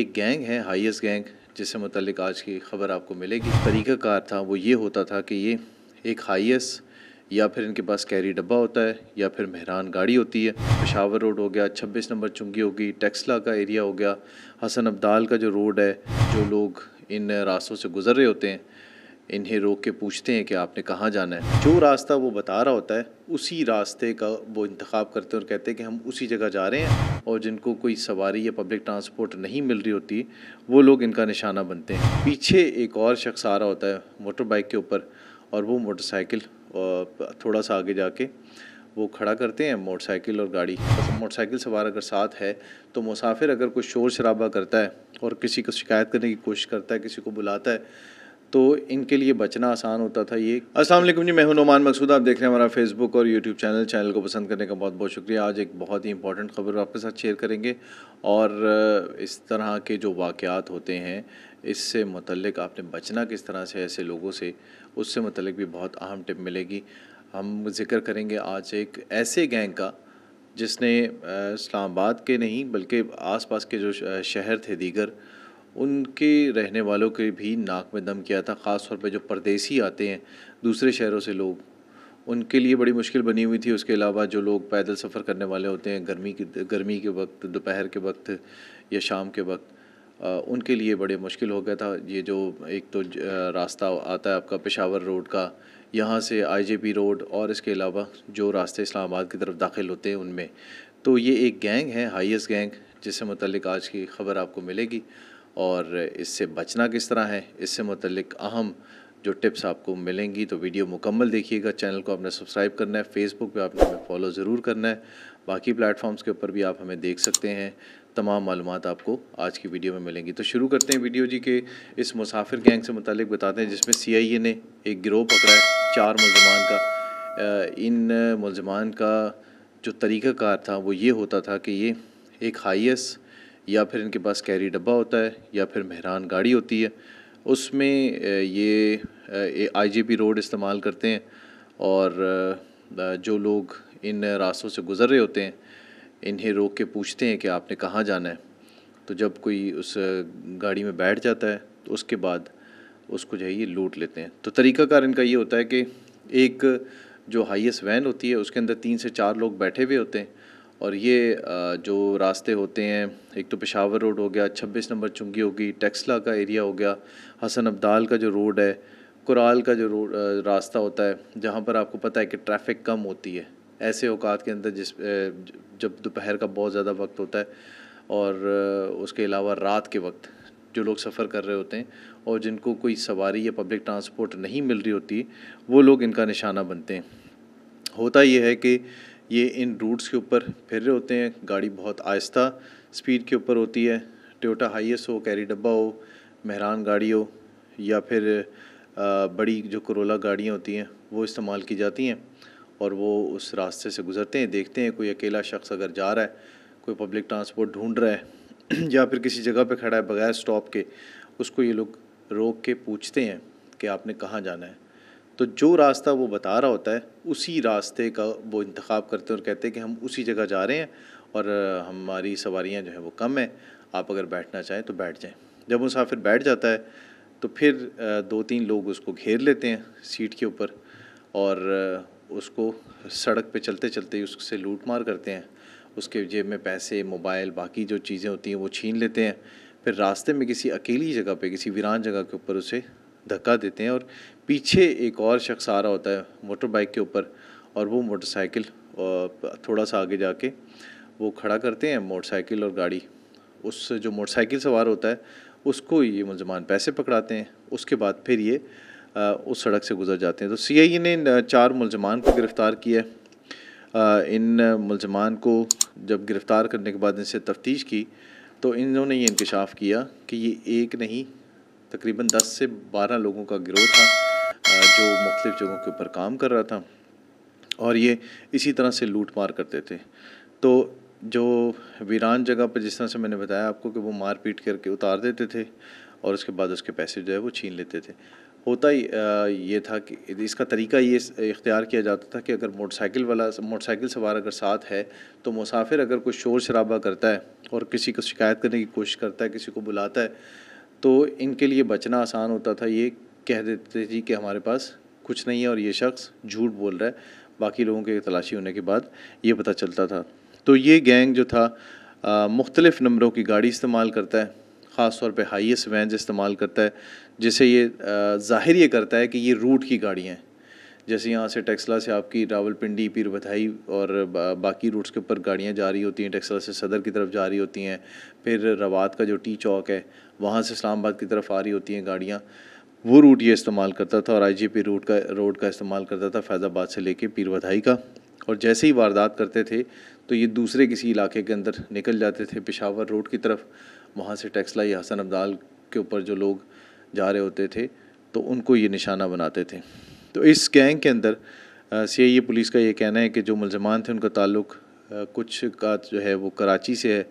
एक गैंग है, highest gang, जिससे मुतल्लिक आज की ख़बर आपको मिलेगी। तरीक़ाकार था वो ये होता था कि ये एक हाईएस्ट या फिर इनके पास कैरी डब्बा होता है या फिर मेहरान गाड़ी होती है। पेशावर रोड हो गया, 26 नंबर चुंगी होगी, टेक्सला का एरिया हो गया, हसन अब्दाल का जो रोड है, जो लोग इन रास्तों से गुज़र रहे होते हैं इन्हें रोक के पूछते हैं कि आपने कहाँ जाना है। जो रास्ता वो बता रहा होता है उसी रास्ते का वो इंतखाब करते हैं और कहते हैं कि हम उसी जगह जा रहे हैं, और जिनको कोई सवारी या पब्लिक ट्रांसपोर्ट नहीं मिल रही होती वो लोग इनका निशाना बनते हैं। पीछे एक और शख्स आ रहा होता है मोटर बाइक के ऊपर, और वो मोटरसाइकिल थोड़ा सा आगे जाके वो खड़ा करते हैं मोटरसाइकिल और गाड़ी। तो मोटरसाइकिल सवार अगर साथ है तो मुसाफिर अगर कोई शोर शराबा करता है और किसी को शिकायत करने की कोशिश करता है, किसी को बुलाता है, तो इनके लिए बचना आसान होता था। ये अस्सलाम वालेकुम जी, मैं हूं नोमान मकसूद। आप देख रहे हैं हमारा फेसबुक और यूट्यूब चैनल को पसंद करने का बहुत बहुत शुक्रिया। आज एक बहुत ही इंपॉर्टेंट ख़बर आपके साथ शेयर करेंगे, और इस तरह के जो वाक़यात होते हैं इससे मुतल्लिक आपने बचना किस तरह से ऐसे लोगों से, उससे मुतल्लिक भी बहुत अहम टिप मिलेगी। हम जिक्र करेंगे आज एक ऐसे गैंग का जिसने इस्लामाबाद के नहीं बल्कि आसपास के जो शहर थे दीगर, उनके रहने वालों के भी नाक में दम किया था। ख़ास तौर पे जो परदेसी आते हैं दूसरे शहरों से लोग, उनके लिए बड़ी मुश्किल बनी हुई थी। उसके अलावा जो लोग पैदल सफ़र करने वाले होते हैं गर्मी के वक्त, दोपहर के वक्त या शाम के वक्त, उनके लिए बड़े मुश्किल हो गया था। ये जो एक तो रास्ता आता है आपका पेशावर रोड का, यहाँ से आईजेपी रोड, और इसके अलावा जो रास्ते इस्लामाबाद की तरफ दाखिल होते हैं उनमें, तो ये एक गैंग है, हाईएस्ट गैंग, जिससे मुतल्लिक आज की ख़बर आपको मिलेगी। और इससे बचना किस तरह है, इससे मुतल्लिक अहम जो टिप्स आपको मिलेंगी। तो वीडियो मुकम्मल देखिएगा। चैनल को आपने सब्सक्राइब करना है, फेसबुक पे आपने हमें फॉलो ज़रूर करना है, बाकी प्लेटफॉर्म्स के ऊपर भी आप हमें देख सकते हैं। तमाम मालूमात आपको आज की वीडियो में मिलेंगी। तो शुरू करते हैं वीडियो जी के इस मुसाफिर गैंग से मुतल्लिक बताते हैं, जिसमें CIA ने एक गिरोह पकड़ा है 4 मुल्ज़मान का। इन मुल्ज़मान का जो तरीक़ाकार था वो ये होता था कि ये एक हाईएस्ट या फिर इनके पास कैरी डब्बा होता है या फिर मेहरान गाड़ी होती है, उसमें ये आईजेपी रोड इस्तेमाल करते हैं, और जो लोग इन रास्तों से गुज़र रहे होते हैं इन्हें रोक के पूछते हैं कि आपने कहाँ जाना है। तो जब कोई उस गाड़ी में बैठ जाता है तो उसके बाद उसको जो है ये लूट लेते हैं। तो तरीक़ाकार इनका ये होता है कि एक जो हाईएस्ट वैन होती है उसके अंदर 3 से 4 लोग बैठे हुए होते हैं, और ये जो रास्ते होते हैं, एक तो पेशावर रोड हो गया, 26 नंबर चुंगी होगी, टेक्सला का एरिया हो गया, हसन अब्दाल का जो रोड है, कुराल का जो रोड रास्ता होता है, जहाँ पर आपको पता है कि ट्रैफिक कम होती है ऐसे औकात के अंदर, जब दोपहर का बहुत ज़्यादा वक्त होता है, और उसके अलावा रात के वक्त जो लोग सफ़र कर रहे होते हैं और जिनको कोई सवारी या पब्लिक ट्रांसपोर्ट नहीं मिल रही होती, वो लोग इनका निशाना बनते हैं। होता ये है कि ये इन रूट्स के ऊपर फिर रहे होते हैं, गाड़ी बहुत आहिस्ता स्पीड के ऊपर होती है। टोयोटा हाईएस हो, कैरी डब्बा हो, मेहरान गाड़ी हो, या फिर बड़ी जो करोला गाड़ियाँ होती हैं वो इस्तेमाल की जाती हैं, और वो उस रास्ते से गुज़रते हैं। देखते हैं कोई अकेला शख्स अगर जा रहा है, कोई पब्लिक ट्रांसपोर्ट ढूंढ रहा है या फिर किसी जगह पे खड़ा है बगैर स्टॉप के, उसको ये लोग रोक के पूछते हैं कि आपने कहाँ जाना है। तो जो रास्ता वो बता रहा होता है उसी रास्ते का वो इंतखाब करते हैं और कहते हैं कि हम उसी जगह जा रहे हैं, और हमारी सवारियां जो हैं वो कम हैं, आप अगर बैठना चाहें तो बैठ जाएं। जब मुसाफिर बैठ जाता है तो फिर 2-3 लोग उसको घेर लेते हैं सीट के ऊपर, और उसको सड़क पे चलते चलते ही उससे लूट मार करते हैं। उसके जेब में पैसे, मोबाइल, बाकी जो चीज़ें होती हैं वो छीन लेते हैं। फिर रास्ते में किसी अकेली जगह पे, किसी वीरान जगह के ऊपर उसे धक्का देते हैं, और पीछे एक और शख्स आ रहा होता है मोटर बाइक के ऊपर, और वो मोटरसाइकिल थोड़ा सा आगे जाके वो खड़ा करते हैं मोटरसाइकिल और गाड़ी। उस जो मोटरसाइकिल सवार होता है उसको ये मुल्ज़मान पैसे पकड़ाते हैं। उसके बाद फिर ये उस सड़क से गुज़र जाते हैं। तो CIA ने 4 मुल्ज़मान को गिरफ़्तार किया है। इन मुल्ज़मान को जब गिरफ़्तार करने के बाद इनसे तफ्तीश की तो इन्होंने ये इंकशाफ़ किया कि ये एक नहीं, तकरीबन 10 से 12 लोगों का गिरोह था, जो मुख्तलिफ़ जगहों के ऊपर काम कर रहा था, और ये इसी तरह से लूट मार करते थे। तो जो वीरान जगह पर, जिस तरह से मैंने बताया आपको कि वो मार पीट करके उतार देते थे, और उसके बाद उसके पैसे जो है वो छीन लेते थे। होता ही ये था कि इसका तरीका ये इख्तियार किया जाता था कि अगर मोटरसाइकिल सवार अगर साथ है तो मुसाफिर अगर कुछ शोर शराबा करता है और किसी को शिकायत करने की कोशिश करता है, किसी को बुलाता है, तो इनके लिए बचना आसान होता था। ये कह देते थे कि हमारे पास कुछ नहीं है और ये शख्स झूठ बोल रहा है। बाकी लोगों के तलाशी होने के बाद ये पता चलता था। तो ये गैंग जो था मुख्तलिफ़ नंबरों की गाड़ी इस्तेमाल करता है, ख़ास तौर पे हाईएस्ट वैन्स इस्तेमाल करता है, जिससे ये ज़ाहिर ये करता है कि ये रूट की गाड़ियाँ हैं। जैसे यहाँ से टेक्सला से आपकी रावलपिंडी, पीर बधाई और बाकी रूट्स के ऊपर गाड़ियाँ जा रही होती हैं। टेक्सला से सदर की तरफ जा रही होती हैं, फिर रवात का जो टी चौक है वहाँ से इस्लामाबाद की तरफ आ रही होती हैं गाड़ियाँ। वो रूट ये इस्तेमाल करता था और आईजीपी रोड का इस्तेमाल करता था, फैज़ाबाद से लेके पीर बधाई का। और जैसे ही वारदात करते थे तो ये दूसरे किसी इलाके के अंदर निकल जाते थे, पेशावर रोड की तरफ। वहाँ से टेक्सला या हसन अब्दाल के ऊपर जो लोग जा रहे होते थे तो उनको ये निशाना बनाते थे। तो इस गैंग के अंदर सीआईए पुलिस का ये कहना है कि जो मुलज़मान थे उनका ताल्लुक़ कुछ का जो है वो कराची से है,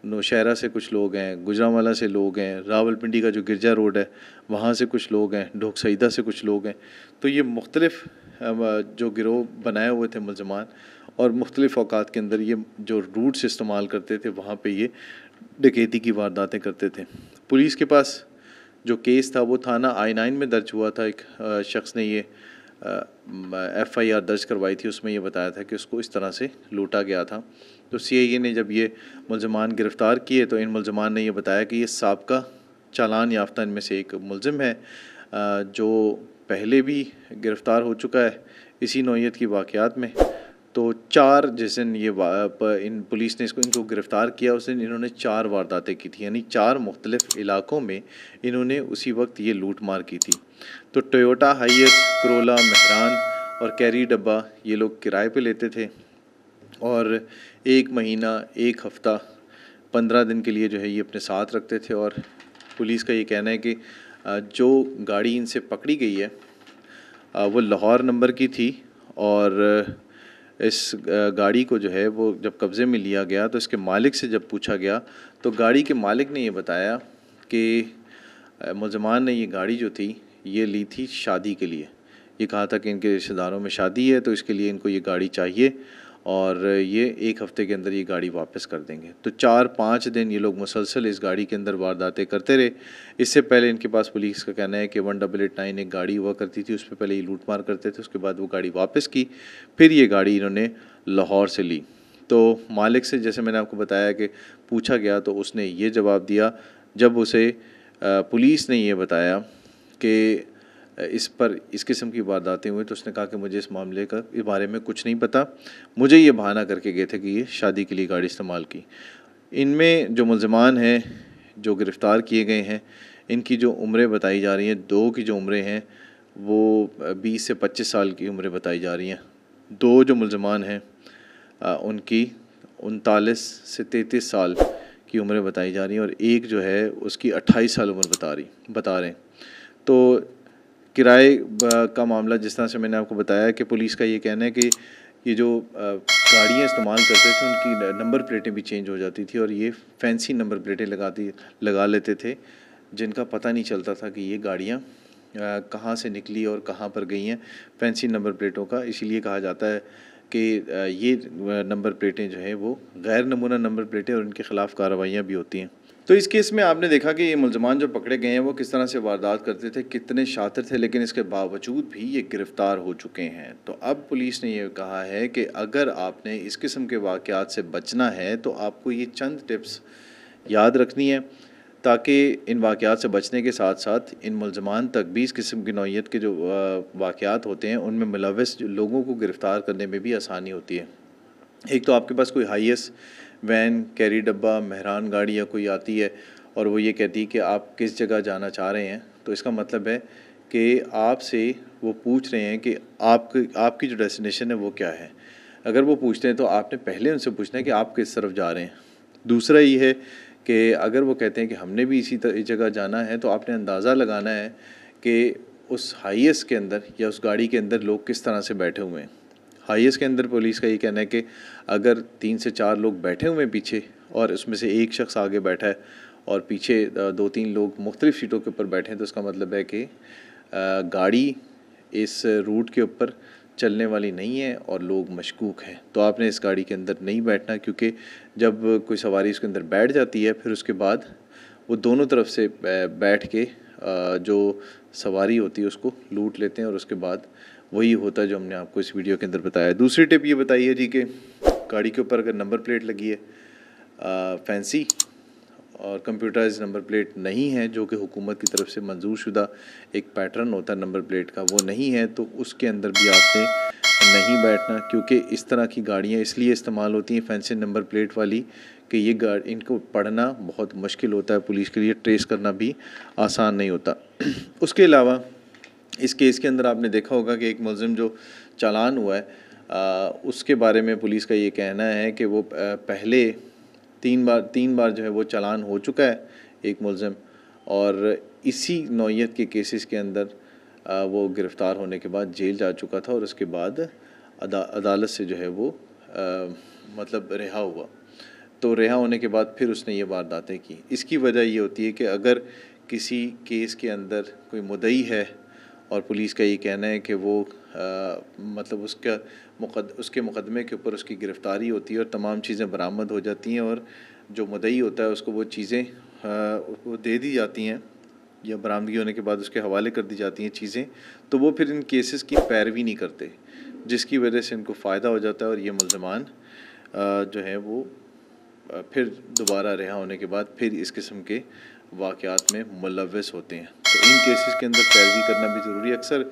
नौशहरा से कुछ लोग हैं, गुजरांवाला से लोग हैं, रावलपिंडी का जो गिरजा रोड है वहाँ से कुछ लोग हैं, ढोक सईदा से कुछ लोग हैं। तो ये मुख्तलिफ़ जो गिरोह बनाए हुए थे मुलज़मान और मुख्तलिफ़ औकात के अंदर ये जो रूट्स इस्तेमाल करते थे वहाँ पे ये डकैती की वारदातें करते थे। पुलिस के पास जो केस था वो थाना I-9 में दर्ज हुआ था। एक शख्स ने ये FIR दर्ज करवाई थी, उसमें ये बताया था कि उसको इस तरह से लूटा गया था। तो सीआईए ने जब ये मुलज़मान गिरफ़्तार किए तो इन मुलज़मान ने ये बताया कि ये साबका चालान याफ्ता इनमें से एक मुलज़िम है जो पहले भी गिरफ़्तार हो चुका है इसी नौइयत की वाक़यात में। तो 4 जिस दिन ये इन पुलिस ने इनको गिरफ़्तार किया उस दिन इन्होंने 4 वारदातें की थी, यानी 4 मुख्तलिफ़ इलाकों में इन्होंने उसी वक्त ये लूट मार की थी। तो टोयोटा हाइएस, करोला, मेहरान और कैरी डब्बा ये लोग किराए पे लेते थे और 1 महीना, 1 हफ़्ता, 15 दिन के लिए जो है ये अपने साथ रखते थे। और पुलिस का ये कहना है कि जो गाड़ी इनसे पकड़ी गई है वो लाहौर नंबर की थी और इस गाड़ी को जो है वो जब कब्ज़े में लिया गया तो इसके मालिक से जब पूछा गया तो गाड़ी के मालिक ने ये बताया कि मुलज़मान ने ये गाड़ी जो थी ये ली थी शादी के लिए। ये कहा था कि इनके रिश्तेदारों में शादी है तो इसके लिए इनको ये गाड़ी चाहिए और ये 1 हफ़्ते के अंदर ये गाड़ी वापस कर देंगे। तो 4-5 दिन ये लोग मुसलसल इस गाड़ी के अंदर वारदातें करते रहे। इससे पहले इनके पास पुलिस का कहना है कि 1889 एक गाड़ी हुआ करती थी, उस पर पहले ये लूट मार करते थे, उसके बाद वो गाड़ी वापस की, फिर ये गाड़ी इन्होंने लाहौर से ली। तो मालिक से जैसे मैंने आपको बताया कि पूछा गया तो उसने ये जवाब दिया जब उसे पुलिस ने ये बताया कि इस पर इस किस्म की वारदातें हुई तो उसने कहा कि मुझे इस मामले का इस बारे में कुछ नहीं पता, मुझे ये बहाना करके गए थे कि ये शादी के लिए गाड़ी इस्तेमाल की। इनमें जो मुलज़मान हैं जो गिरफ़्तार किए गए हैं इनकी जो उम्रें बताई जा रही हैं, 2 की जो उम्रें हैं वो 20 से 25 साल की उम्रें बताई जा रही हैं। 2 जो मुलज़मान हैं उनकी 39 से 33 साल की उम्रें बताई जा रही हैं और एक जो है उसकी 28 साल उम्र बता रहे हैं। तो किराए का मामला जिस तरह से मैंने आपको बताया कि पुलिस का ये कहना है कि ये जो गाड़ियाँ इस्तेमाल करते थे उनकी नंबर प्लेटें भी चेंज हो जाती थी और ये फैंसी नंबर प्लेटें लगा लेते थे जिनका पता नहीं चलता था कि ये गाड़ियाँ कहाँ से निकली और कहाँ पर गई हैं, फैंसी नंबर प्लेटों का। इसीलिए कहा जाता है कि ये नंबर प्लेटें जो हैं वो गैर नमूना नंबर प्लेटें और इनके ख़िलाफ़ कार्रवाइयाँ भी होती हैं। तो इस केस में आपने देखा कि ये मुलज़मान जो पकड़े गए हैं वो किस तरह से वारदात करते थे, कितने शातिर थे, लेकिन इसके बावजूद भी ये गिरफ़्तार हो चुके हैं। तो अब पुलिस ने ये कहा है कि अगर आपने इस किस्म के वाक़यात से बचना है तो आपको ये चंद टिप्स याद रखनी है ताकि इन वाक़यात से बचने के साथ साथ इन मुलज़मान तक भी इस किस्म की नौइयत के जो वाक़यात होते हैं उनमें मुलव्वस लोगों को गिरफ़्तार करने में भी आसानी होती है। एक तो आपके पास कोई हाईएस्ट वैन, कैरी डब्बा, मेहरान गाड़ी या कोई आती है और वो ये कहती है कि आप किस जगह जाना चाह रहे हैं, तो इसका मतलब है कि आपसे वो पूछ रहे हैं कि आपकी जो डेस्टिनेशन है वो क्या है। अगर वो पूछते हैं तो आपने पहले उनसे पूछना है कि आप किस तरफ जा रहे हैं। दूसरा ये है कि अगर वो कहते हैं कि हमने भी इसी जगह जाना है तो आपने अंदाज़ा लगाना है कि उस हाईएस्ट के अंदर या उस गाड़ी के अंदर लोग किस तरह से बैठे हुए हैं। हाईएस्ट के अंदर पुलिस का ये कहना है कि अगर 3 से 4 लोग बैठे हुए हैं पीछे और उसमें से एक शख्स आगे बैठा है और पीछे 2-3 लोग मुख्तलिफ़ सीटों के ऊपर बैठे हैं तो इसका मतलब है कि गाड़ी इस रूट के ऊपर चलने वाली नहीं है और लोग मशकूक हैं, तो आपने इस गाड़ी के अंदर नहीं बैठना, क्योंकि जब कोई सवारी इसके अंदर बैठ जाती है फिर उसके बाद वो दोनों तरफ से बैठ के जो सवारी होती है उसको लूट लेते हैं और उसके बाद वही होता है जो हमने आपको इस वीडियो के अंदर बताया। दूसरी टिप ये बताई है जी कि गाड़ी के ऊपर अगर नंबर प्लेट लगी है फैंसी और कंप्यूटराइज नंबर प्लेट नहीं है, जो कि हुकूमत की तरफ से मंजूर शुदा एक पैटर्न होता है नंबर प्लेट का, वो नहीं है, तो उसके अंदर भी आपने नहीं बैठना, क्योंकि इस तरह की गाड़ियाँ इसलिए इस्तेमाल होती हैं फैंसी नंबर प्लेट वाली कि ये गाड़ी इनको पढ़ना बहुत मुश्किल होता है, पुलिस के लिए ट्रेस करना भी आसान नहीं होता। उसके अलावा इस केस के अंदर आपने देखा होगा कि एक मुलजिम जो चालान हुआ है उसके बारे में पुलिस का ये कहना है कि वो पहले तीन बार जो है वो चालान हो चुका है एक मुलजिम, और इसी नौइयत के केसेस के अंदर वो गिरफ़्तार होने के बाद जेल जा चुका था और उसके बाद अदालत से जो है वो मतलब रिहा हुआ। तो रिहा होने के बाद फिर उसने ये वारदातें की। इसकी वजह ये होती है कि अगर किसी केस के अंदर कोई मुद्दई है और पुलिस का ये कहना है कि वो मतलब उसके मुकदमे के ऊपर उसकी गिरफ़्तारी होती है और तमाम चीज़ें बरामद हो जाती हैं और जो मुद्दई होता है उसको वो चीज़ें वो दे दी जाती हैं या बरामदगी होने के बाद उसके हवाले कर दी जाती हैं चीज़ें, तो वो फिर इन केसेस की पैरवी नहीं करते, जिसकी वजह से इनको फ़ायदा हो जाता है और ये मुल्ज़मान जो है वो फिर दोबारा रिहा होने के बाद फिर इस किस्म के वाक़यात में मुलव्वस होते हैं। तो इन केसेस के अंदर पैरवी करना भी ज़रूरी है। अक्सर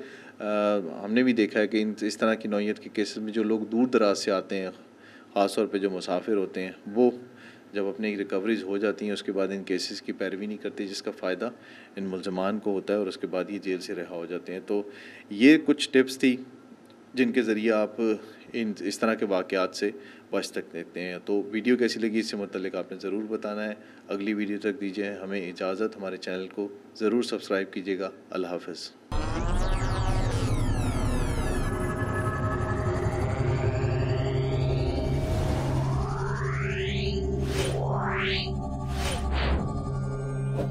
हमने भी देखा है कि इस तरह की नौइयत के केसेस में जो लोग दूर दराज से आते हैं, ख़ास तौर पे जो मुसाफिर होते हैं, वो जब अपनी रिकवरीज हो जाती हैं उसके बाद इन केसेस की पैरवी नहीं करते, जिसका फ़ायदा इन मुल्ज़मान को होता है और उसके बाद ये जेल से रिहा हो जाते हैं। तो ये कुछ टिप्स थी जिनके ज़रिए आप इस तरह के वाक़यात से बच सकते हैं। तो वीडियो कैसी लगी इससे मुतल्लिक़ आपने ज़रूर बताना है। अगली वीडियो तक दीजिए हमें इजाज़त। हमारे चैनल को ज़रूर सब्सक्राइब कीजिएगा। अल्लाह हाफ़िज़।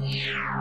Yeah.